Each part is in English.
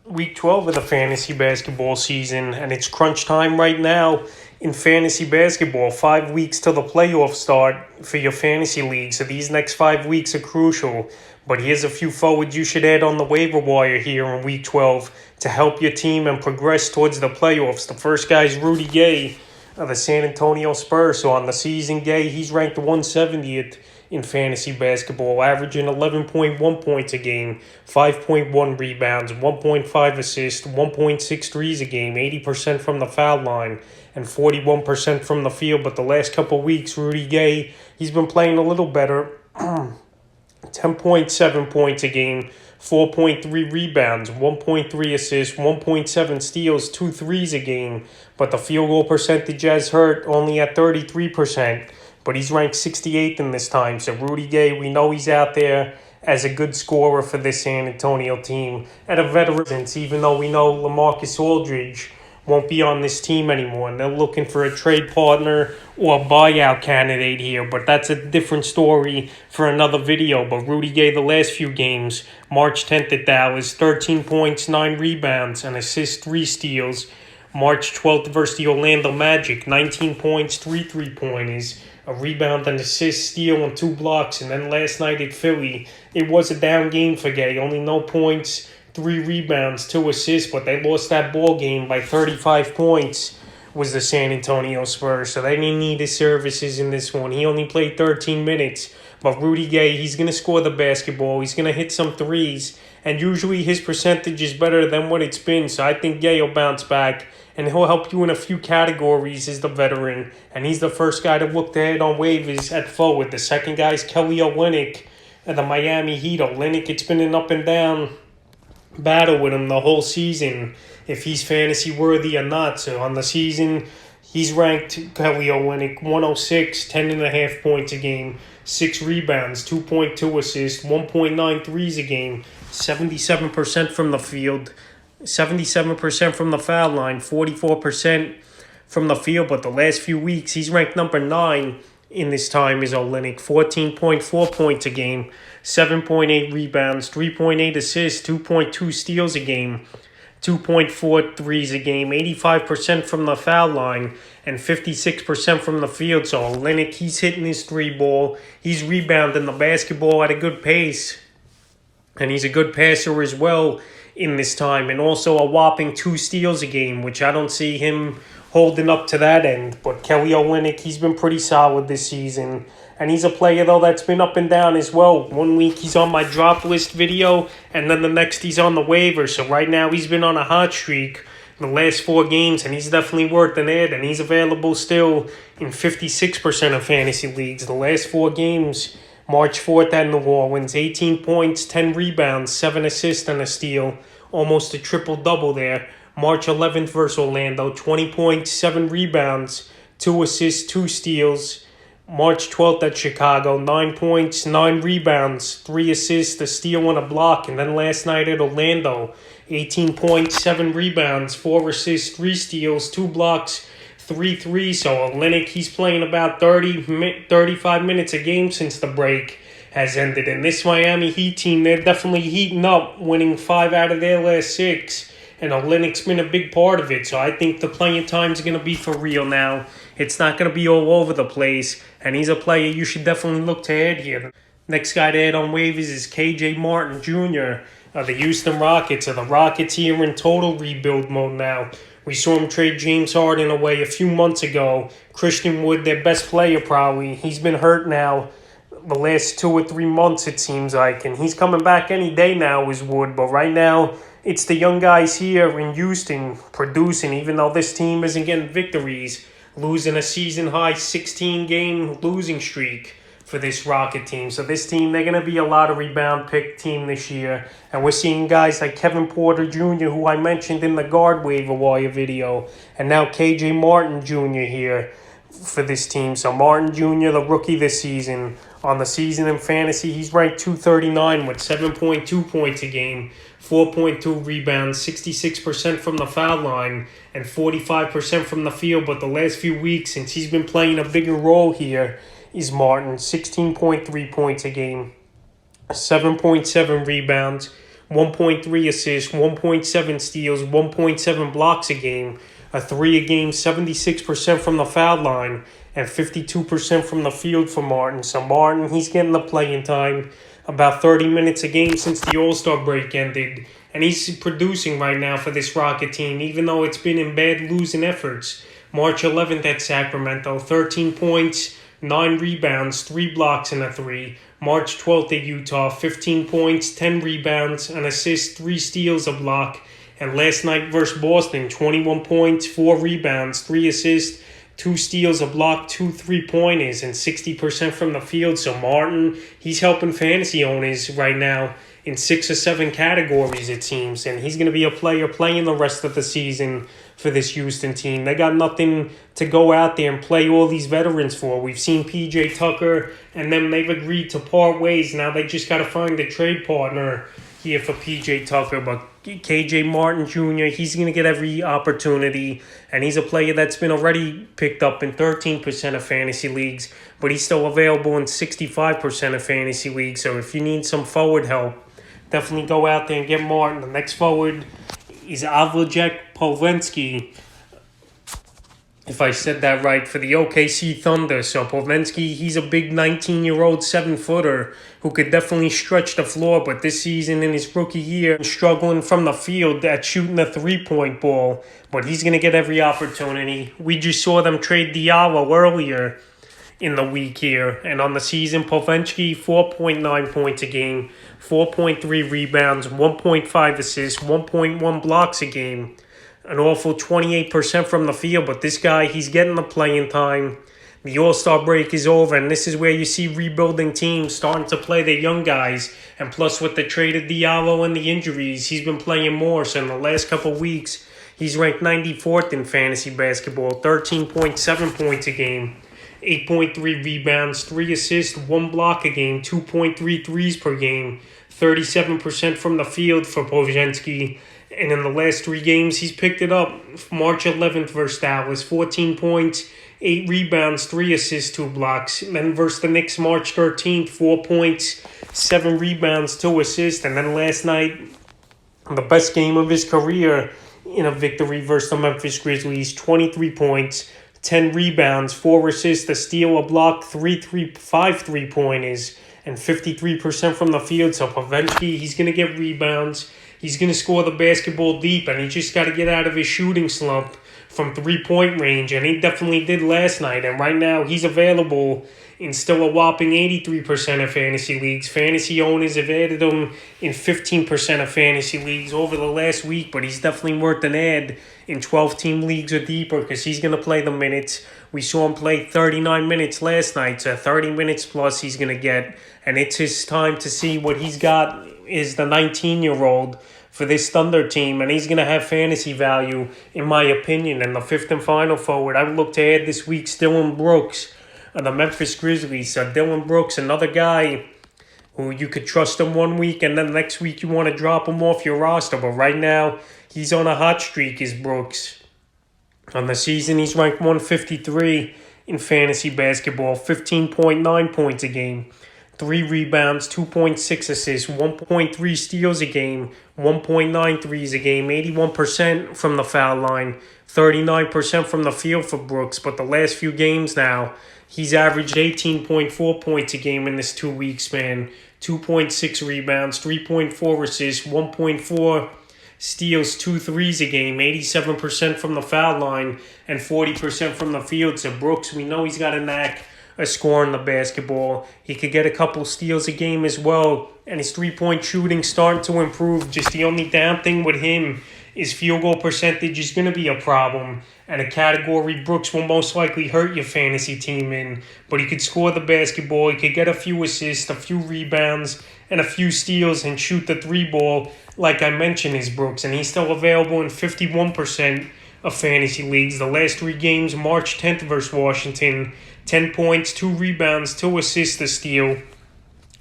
week 12 of the fantasy basketball season, and it's crunch time right now in fantasy basketball. 5 weeks till the playoffs start for your fantasy league, so these next 5 weeks are crucial. But here's a few forwards you should add on the waiver wire here in week 12 to help your team and progress towards the playoffs. The first guy is Rudy Gay of the San Antonio Spurs. So on the season, Gay, he's ranked 170th in fantasy basketball, averaging 11.1 points a game, 5.1 rebounds, 1.5 assists, 1.6 threes a game, 80% from the foul line, and 41% from the field. But the last couple weeks, Rudy Gay, he's been playing a little better. 10.7 points a game, 4.3 rebounds, 1.3 assists, 1.7 steals, 2 threes a game. But the field goal percentage has hurt, only at 33%. But he's ranked 68th in this time. So Rudy Gay, we know he's out there as a good scorer for this San Antonio team. And a veteran, even though we know LaMarcus Aldridge won't be on this team anymore. And they're looking for a trade partner or a buyout candidate here. But that's a different story for another video. But Rudy Gay, the last few games, March 10th at Dallas, 13 points, 9 rebounds, an assist, 3 steals. March 12th versus the Orlando Magic, 19 points, 3 3-pointers, a rebound, an assist, steal, and 2 blocks. And then last night at Philly, it was a down game for Gay. Only no points, 3 rebounds, 2 assists, but they lost that ball game by 35 points, was the San Antonio Spurs. So they didn't need his services in this one. He only played 13 minutes. But Rudy Gay, he's going to score the basketball. He's going to hit some threes. And usually his percentage is better than what it's been. So I think Gay will bounce back. And he'll help you in a few categories as the veteran. And he's the first guy to look to add on waivers at forward. The second guy is Kelly Olynyk of the Miami Heat. Olynyk, it's been an up and down battle with him the whole season, if he's fantasy worthy or not. So on the season, he's ranked, Kelly Olynyk, 106, 10.5 points a game, 6 rebounds, 2.2 assists, 1.9 threes a game, 77% from the field, 77% from the foul line, 44% from the field. But the last few weeks, he's ranked number 9 in this time is Olynyk. 14.4 points a game, 7.8 rebounds, 3.8 assists, 2.2 steals a game, 2.4 threes a game, 85% from the foul line, and 56% from the field. So Olynyk, he's hitting his 3 ball. He's rebounding the basketball at a good pace. And he's a good passer as well in this time, and also a whopping 2 steals a game, which I don't see him holding up to that end. But Kelly Olynyk, he's been pretty solid this season, and he's a player, though, that's been up and down as well. 1 week he's on my drop list video, and then the next he's on the waiver. So right now he's been on a hot streak the last 4 games, and he's definitely worth an add, and he's available still in 56% of fantasy leagues. The last 4 games, March 4th at New Orleans, 18 points, 10 rebounds, 7 assists, and a steal. Almost a triple-double there. March 11th versus Orlando, 20 points, 7 rebounds, 2 assists, 2 steals. March 12th at Chicago, 9 points, 9 rebounds, 3 assists, a steal, and a block. And then last night at Orlando, 18 points, 7 rebounds, 4 assists, 3 steals, 2 blocks, 3 threes. So Olynyk, he's playing about 35 minutes a game since the break has ended. And this Miami Heat team, they're definitely heating up, winning 5 out of their last 6. And Olynyk's been a big part of it. So I think the playing time's going to be for real now. It's not going to be all over the place. And he's a player you should definitely look to add here. Next guy to add on waivers is KJ Martin Jr. of the Houston Rockets. The Rockets here in total rebuild mode now. We saw him trade James Harden away a few months ago. Christian Wood, their best player probably. He's been hurt now the last 2 or 3 months, it seems like. And he's coming back any day now, is Wood. But right now, it's the young guys here in Houston producing, even though this team isn't getting victories, losing a season-high 16-game losing streak for this Rocket team. So this team, they're going to be a lot of rebound pick team this year. And we're seeing guys like Kevin Porter Jr., who I mentioned in the guard waiver wire video, and now KJ Martin Jr. here for this team. So Martin Jr., the rookie this season, on the season in fantasy, he's ranked 239 with 7.2 points a game, 4.2 rebounds, 66% from the foul line, and 45% from the field. But the last few weeks, since he's been playing a bigger role here, is Martin, 16.3 points a game, 7.7 rebounds, 1.3 assists, 1.7 steals, 1.7 blocks a game, a 3 a game, 76% from the foul line, and 52% from the field for Martin. So Martin, he's getting the playing time, about 30 minutes a game since the All-Star break ended. And he's producing right now for this Rocket team, even though it's been in bad losing efforts. March 11th at Sacramento, 13 points, 9 rebounds, 3 blocks, and a 3. March 12th at Utah, 15 points, 10 rebounds, an assist, 3 steals, a block. And last night versus Boston, 21 points, 4 rebounds, 3 assists, 2 steals, a block, 2 3-pointers, and 60% from the field. So Martin, he's helping fantasy owners right now in 6 or 7 categories, it seems. And he's going to be a player playing the rest of the season for this Houston team. They got nothing to go out there and play all these veterans for. We've seen P.J. Tucker, and then they've agreed to part ways. Now they just got to find a trade partner here for P.J. Tucker. But K.J. Martin Jr., he's going to get every opportunity, and he's a player that's been already picked up in 13% of fantasy leagues, but he's still available in 65% of fantasy leagues. So if you need some forward help, definitely go out there and get Martin. The next forward is Avojac Polvinsky, if I said that right, for the OKC Thunder. So Polvinsky, he's a big 19-year-old 7-footer who could definitely stretch the floor, but this season in his rookie year, struggling from the field at shooting the three-point ball, but he's going to get every opportunity. We just saw them trade Diallo earlier in the week here, and on the season, Polvinsky, 4.9 points a game, 4.3 rebounds, 1.5 assists, 1.1 blocks a game, an awful 28% from the field, but this guy, he's getting the playing time. The All-Star break is over, and this is where you see rebuilding teams starting to play their young guys. And plus, with the trade of Diallo and the injuries, he's been playing more. So in the last couple of weeks, he's ranked 94th in fantasy basketball, 13.7 points a game, 8.3 rebounds, 3 assists, 1 block a game, 2.3 threes per game, 37% from the field for Polvinsky. And in the last 3 games, he's picked it up. March 11th versus Dallas, 14 points, 8 rebounds, 3 assists, 2 blocks. And then versus the Knicks, March 13th, 4 points, 7 rebounds, 2 assists. And then last night, the best game of his career in a victory versus the Memphis Grizzlies, 23 points, 10 rebounds, 4 assists, a steal, a block, 5 3-pointers, and 53% from the field. So Polvinsky, he's going to get rebounds. He's going to score the basketball deep, and he just got to get out of his shooting slump from 3-point range, and he definitely did last night. And right now, he's available in still a whopping 83% of fantasy leagues. Fantasy owners have added him in 15% of fantasy leagues over the last week, but he's definitely worth an add in 12-team leagues or deeper because he's going to play the minutes. We saw him play 39 minutes last night, so 30 minutes plus he's going to get, and it's his time to see what he's got is the 19-year-old for this Thunder team, and he's going to have fantasy value, in my opinion. And the 5th and final forward, I would look to add this week's Dillon Brooks of the Memphis Grizzlies. So Dillon Brooks, another guy who you could trust him 1 week, and then next week you want to drop him off your roster. But right now, he's on a hot streak, is Brooks. On the season, he's ranked 153 in fantasy basketball, 15.9 points a game, 3 rebounds, 2.6 assists, 1.3 steals a game, 1.9 threes a game, 81% from the foul line, 39% from the field for Brooks. But the last few games now, he's averaged 18.4 points a game in this 2-week span, 2.6 rebounds, 3.4 assists, 1.4 steals, 2 threes a game, 87% from the foul line, and 40% from the field. So Brooks, we know he's got a knack of scoring the basketball. He could get a couple steals a game as well, and his 3-point shooting starting to improve. Just the only damn thing with him is field goal percentage is going to be a problem, and a category Brooks will most likely hurt your fantasy team in. But he could score the basketball, he could get a few assists, a few rebounds, and a few steals, and shoot the 3-ball, like I mentioned, is Brooks. And he's still available in 51% of fantasy leagues. The last 3 games, March 10th versus Washington, 10 points, 2 rebounds, 2 assists, a steal.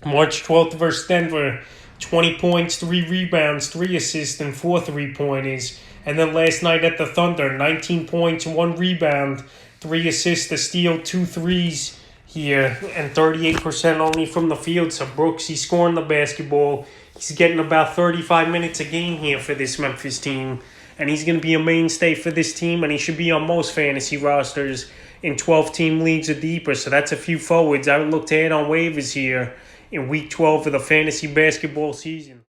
March 12th versus Denver, 20 points, 3 rebounds, 3 assists, and 4 3-pointers. And then last night at the Thunder, 19 points, 1 rebound, 3 assists, a steal, 2 threes here, and 38% only from the field. So Brooks, he's scoring the basketball. He's getting about 35 minutes a game here for this Memphis team. And he's going to be a mainstay for this team. And he should be on most fantasy rosters in 12-team leagues or deeper. So that's a few forwards I would look to add on waivers here in Week 12 of the fantasy basketball season.